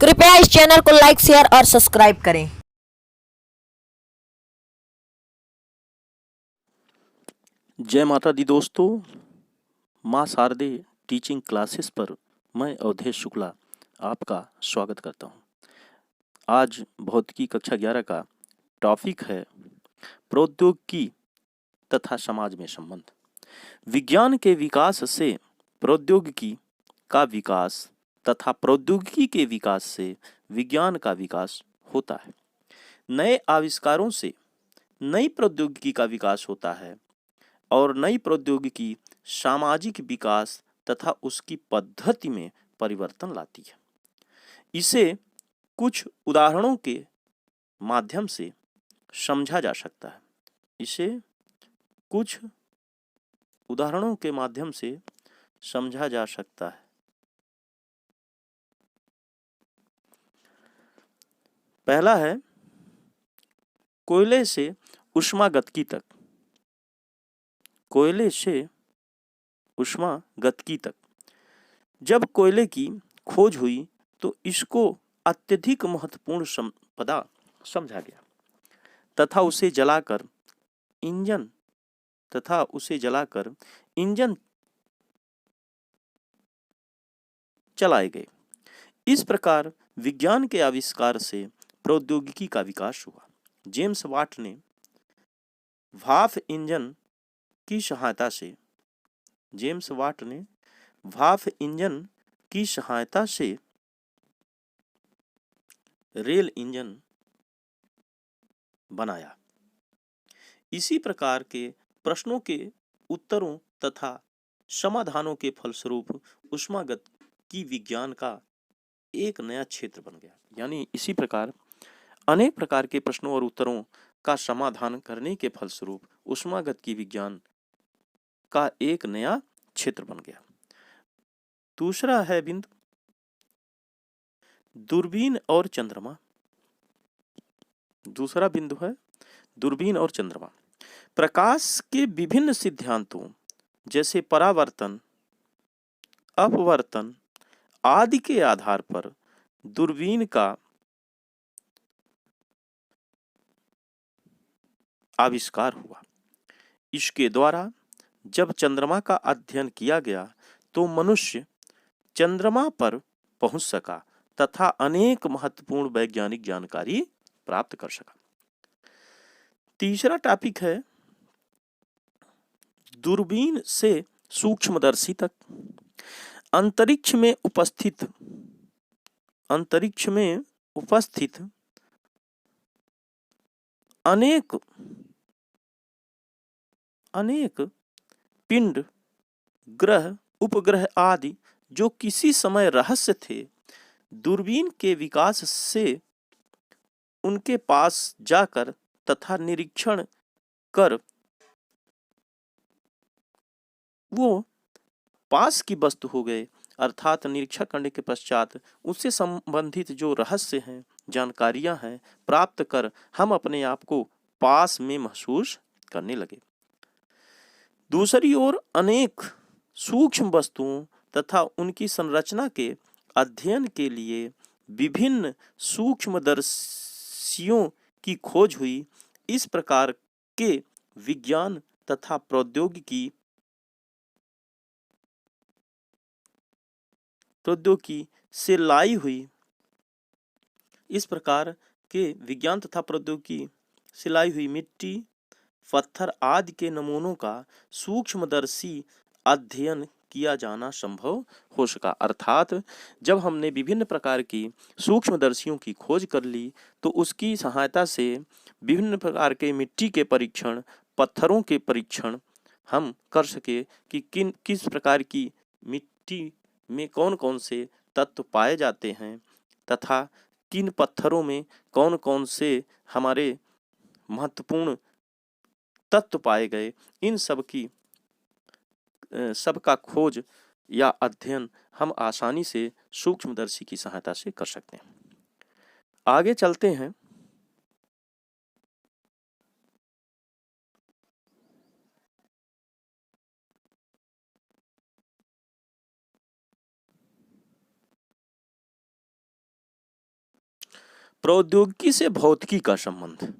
कृपया इस चैनल को लाइक, शेयर और सब्सक्राइब करें। जय माता दी दोस्तों, माँ शारदे टीचिंग क्लासेस पर मैं अवधेश शुक्ला आपका स्वागत करता हूँ। आज भौतिकी कक्षा 11 का टॉपिक है प्रौद्योगिकी तथा समाज में संबंध। विज्ञान के विकास से प्रौद्योगिकी का विकास तथा प्रौद्योगिकी के विकास से विज्ञान का विकास होता है। नए आविष्कारों से नई प्रौद्योगिकी का विकास होता है और नई प्रौद्योगिकी सामाजिक विकास तथा उसकी पद्धति में परिवर्तन लाती है। इसे कुछ उदाहरणों के माध्यम से समझा जा सकता है। इसे कुछ उदाहरणों के माध्यम से समझा जा सकता है। पहला है कोयले से ऊष्मागतिकी तक। कोयले से ऊष्मागतिकी तक। जब कोयले की खोज हुई तो इसको अत्यधिक महत्वपूर्ण संपदा समझा गया तथा उसे जलाकर इंजन चलाए गए। इस प्रकार विज्ञान के आविष्कार से प्रौद्योगिकी का विकास हुआ। जेम्स वाट ने भाप इंजन की सहायता से रेल इंजन बनाया। इसी प्रकार के प्रश्नों के उत्तरों तथा समाधानों के फलस्वरूप ऊष्मागतिकी विज्ञान का एक नया क्षेत्र बन गया। यानी इसी प्रकार अनेक प्रकार के प्रश्नों और उत्तरों का समाधान करने के फलस्वरूप ऊष्मागतिकी विज्ञान का एक नया क्षेत्र बन गया। दूसरा है बिंदु दूरबीन और चंद्रमा। दूसरा बिंदु है दूरबीन और चंद्रमा। प्रकाश के विभिन्न सिद्धांतों जैसे परावर्तन, अपवर्तन आदि के आधार पर दूरबीन का आविष्कार हुआ। इसके द्वारा जब चंद्रमा का अध्ययन किया गया तो मनुष्य चंद्रमा पर पहुंच सका तथा अनेक महत्वपूर्ण वैज्ञानिक जानकारी प्राप्त कर सका। तीसरा टॉपिक है दूरबीन से सूक्ष्मदर्शी तक। अंतरिक्ष में उपस्थित अनेक पिंड, ग्रह, उपग्रह आदि जो किसी समय रहस्य थे, दूरबीन के विकास से उनके पास जाकर तथा निरीक्षण कर वो पास की वस्तु हो गए। अर्थात निरीक्षण करने के पश्चात उससे संबंधित जो रहस्य हैं, जानकारियां हैं, प्राप्त कर हम अपने आप को पास में महसूस करने लगे। दूसरी ओर अनेक सूक्ष्म वस्तुओं तथा उनकी संरचना के अध्ययन के लिए विभिन्न सूक्ष्मदर्शियों की खोज हुई। इस प्रकार के विज्ञान तथा प्रौद्योगिकी से लाई हुई मिट्टी, पत्थर आदि के नमूनों का सूक्ष्मदर्शी अध्ययन किया जाना संभव हो सका। अर्थात जब हमने विभिन्न प्रकार की सूक्ष्मदर्शियों की खोज कर ली तो उसकी सहायता से विभिन्न प्रकार के मिट्टी के परीक्षण, पत्थरों के परीक्षण हम कर सके कि किस प्रकार की मिट्टी में कौन कौन से तत्व पाए जाते हैं तथा किन पत्थरों में कौन कौन से हमारे महत्वपूर्ण तत्व पाए गए। इन सब का खोज या अध्ययन हम आसानी से सूक्ष्मदर्शी की सहायता से कर सकते हैं। आगे चलते हैं। प्रौद्योगिकी से भौतिकी का संबंध।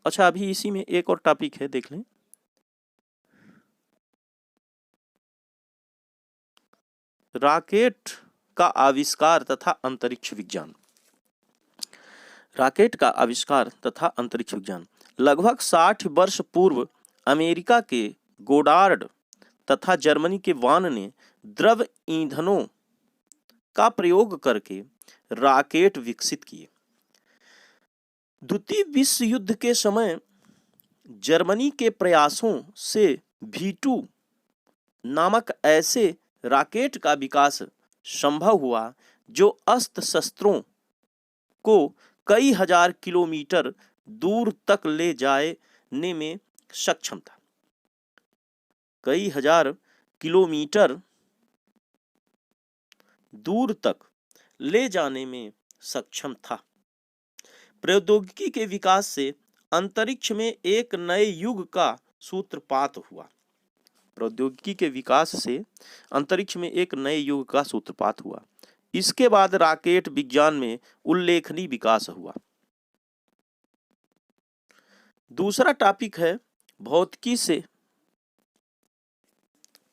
अच्छा, अभी इसी में एक और टॉपिक है, देख लें। रॉकेट का आविष्कार तथा अंतरिक्ष विज्ञान। रॉकेट का आविष्कार तथा अंतरिक्ष विज्ञान। लगभग 60 वर्ष पूर्व अमेरिका के गोडार्ड तथा जर्मनी के वान ने द्रव ईंधनों का प्रयोग करके रॉकेट विकसित किए। द्वितीय विश्व युद्ध के समय जर्मनी के प्रयासों से V2 नामक ऐसे रॉकेट का विकास संभव हुआ जो अस्त्र शस्त्रों को कई हजार किलोमीटर दूर तक ले जाने में सक्षम था। कई हजार किलोमीटर दूर तक ले जाने में सक्षम था। प्रौद्योगिकी के विकास से अंतरिक्ष में एक नए युग का सूत्रपात हुआ। प्रौद्योगिकी के विकास से अंतरिक्ष में एक नए युग का सूत्रपात हुआ। इसके बाद रॉकेट विज्ञान में उल्लेखनीय विकास हुआ। दूसरा टॉपिक है भौतिकी से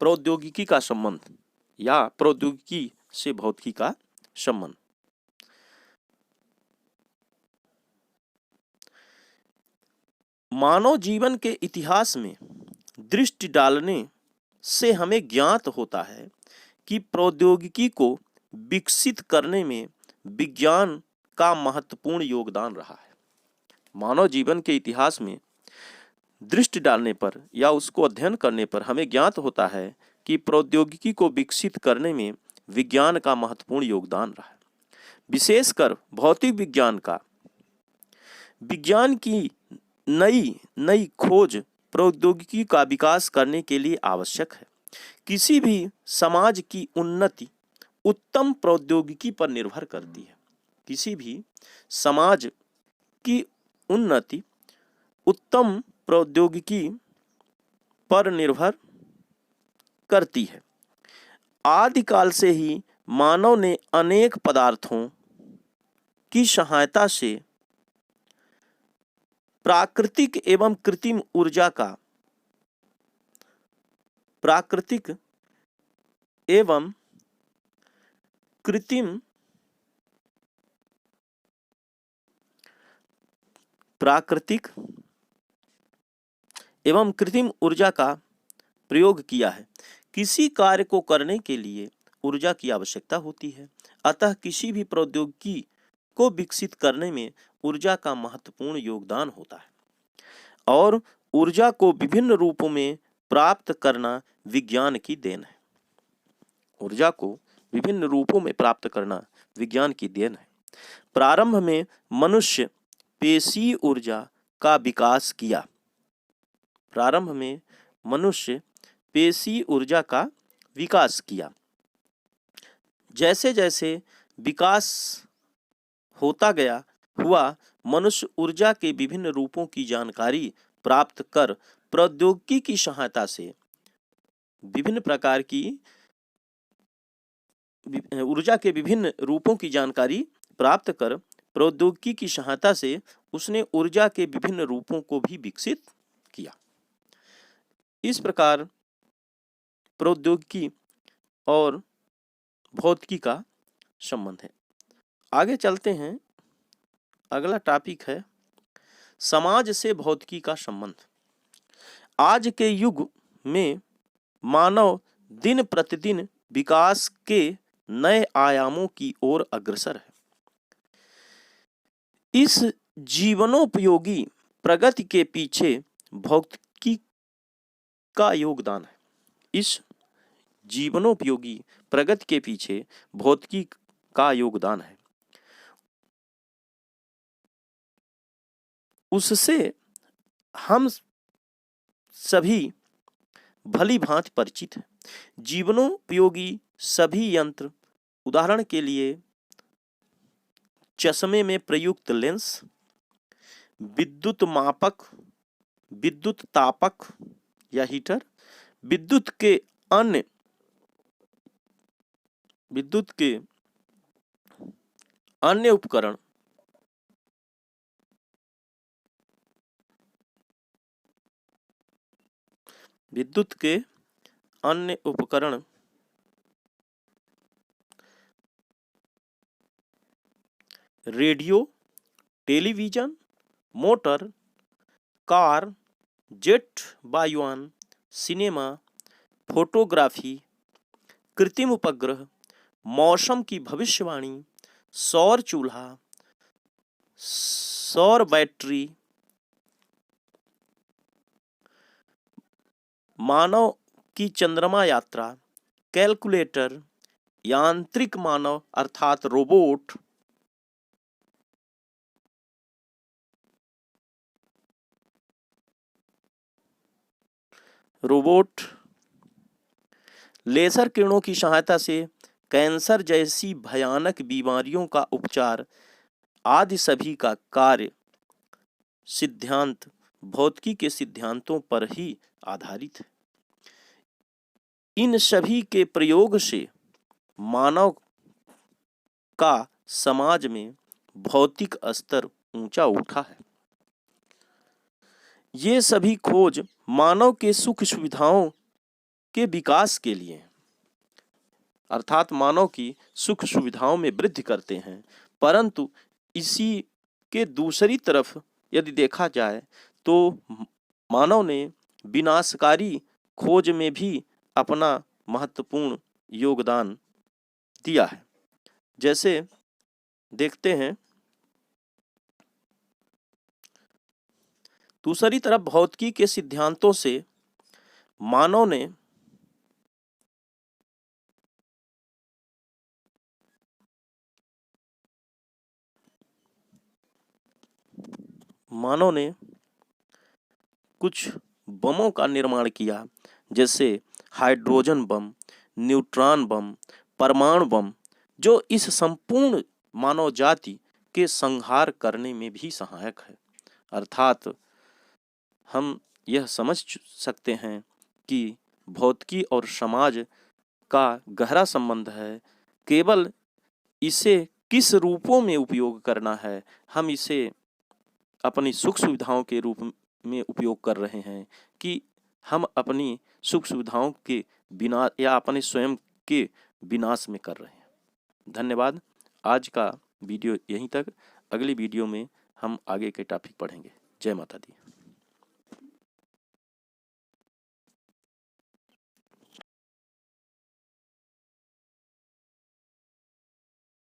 प्रौद्योगिकी का संबंध या प्रौद्योगिकी से भौतिकी का संबंध। मानव जीवन के इतिहास में दृष्टि डालने से हमें ज्ञात होता है कि प्रौद्योगिकी को विकसित करने में विज्ञान का महत्वपूर्ण योगदान रहा है। मानव जीवन के इतिहास में दृष्टि डालने पर या उसको अध्ययन करने पर हमें ज्ञात होता है कि प्रौद्योगिकी को विकसित करने में विज्ञान का महत्वपूर्ण योगदान रहा है। विशेषकर भौतिक विज्ञान का विज्ञान की नई खोज प्रौद्योगिकी का विकास करने के लिए आवश्यक है। किसी भी समाज की उन्नति उत्तम प्रौद्योगिकी पर निर्भर करती है। किसी भी समाज की उन्नति उत्तम प्रौद्योगिकी पर निर्भर करती है। आदिकाल से ही मानव ने अनेक पदार्थों की सहायता से प्राकृतिक एवं कृत्रिम ऊर्जा का प्राकृतिक एवं कृत्रिम ऊर्जा का प्रयोग किया है। किसी कार्य को करने के लिए ऊर्जा की आवश्यकता होती है, अतः किसी भी प्रौद्योगिकी को विकसित करने में ऊर्जा का महत्वपूर्ण योगदान होता है और ऊर्जा को विभिन्न रूपों में प्राप्त करना विज्ञान की देन है। ऊर्जा को विभिन्न रूपों में प्राप्त करना विज्ञान की देन है। प्रारंभ में मनुष्य पेशीय ऊर्जा का विकास किया। प्रारंभ में मनुष्य पेशीय ऊर्जा का विकास किया। जैसे जैसे विकास होता गया मनुष्य ऊर्जा के विभिन्न रूपों की जानकारी प्राप्त कर प्रौद्योगिकी की सहायता से विभिन्न प्रकार की ऊर्जा के विभिन्न रूपों की जानकारी प्राप्त कर प्रौद्योगिकी की सहायता से उसने ऊर्जा के विभिन्न रूपों को भी विकसित किया। इस प्रकार प्रौद्योगिकी और भौतिकी का संबंध है। आगे चलते हैं। अगला टॉपिक है समाज से भौतिकी का संबंध। आज के युग में मानव दिन प्रतिदिन विकास के नए आयामों की ओर अग्रसर है। इस जीवनोपयोगी प्रगति के पीछे भौतिकी का योगदान है। इस जीवनोपयोगी प्रगति के पीछे भौतिकी का योगदान है। उससे हम सभी भली भांति परिचित हैं। जीवनोपयोगी सभी यंत्र, उदाहरण के लिए चश्मे में प्रयुक्त लेंस, विद्युत मापक, विद्युत तापक, या हीटर। विद्युत के अन्य उपकरण radio, television, motor, car, jet वायुयान, सिनेमा, फोटोग्राफी, कृत्रिम उपग्रह, मौसम की भविष्यवाणी, सौर चूल्हा, सौर बैटरी, मानव की चंद्रमा यात्रा, कैलकुलेटर, यांत्रिक मानव अर्थात रोबोट, लेजर किरणों की सहायता से कैंसर जैसी भयानक बीमारियों का उपचार आदि सभी का कार्य सिद्धांत भौतिकी के सिद्धांतों पर ही आधारित है। इन सभी के प्रयोग से मानव का समाज में भौतिक स्तर ऊंचा उठा है। ये सभी खोज मानव के सुख सुविधाओं के विकास के लिए अर्थात मानव की सुख सुविधाओं में वृद्धि करते हैं, परंतु इसी के दूसरी तरफ यदि देखा जाए तो मानव ने विनाशकारी खोज में भी अपना महत्वपूर्ण योगदान दिया है। जैसे देखते हैं, दूसरी तरफ भौतिकी के सिद्धांतों से मानव ने कुछ बमों का निर्माण किया, जैसे हाइड्रोजन बम, न्यूट्रॉन बम, परमाणु बम, जो इस संपूर्ण मानव जाति के संहार करने में भी सहायक है। अर्थात हम यह समझ सकते हैं कि भौतिकी और समाज का गहरा संबंध है। केवल इसे किस रूपों में उपयोग करना है, हम इसे अपनी सुख सुविधाओं के रूप में उपयोग कर रहे हैं कि हम अपनी सुख सुविधाओं के बिना या अपने स्वयं के विनाश में कर रहे हैं। धन्यवाद। आज का वीडियो यहीं तक। अगली वीडियो में हम आगे के टॉपिक पढ़ेंगे। जय माता दी।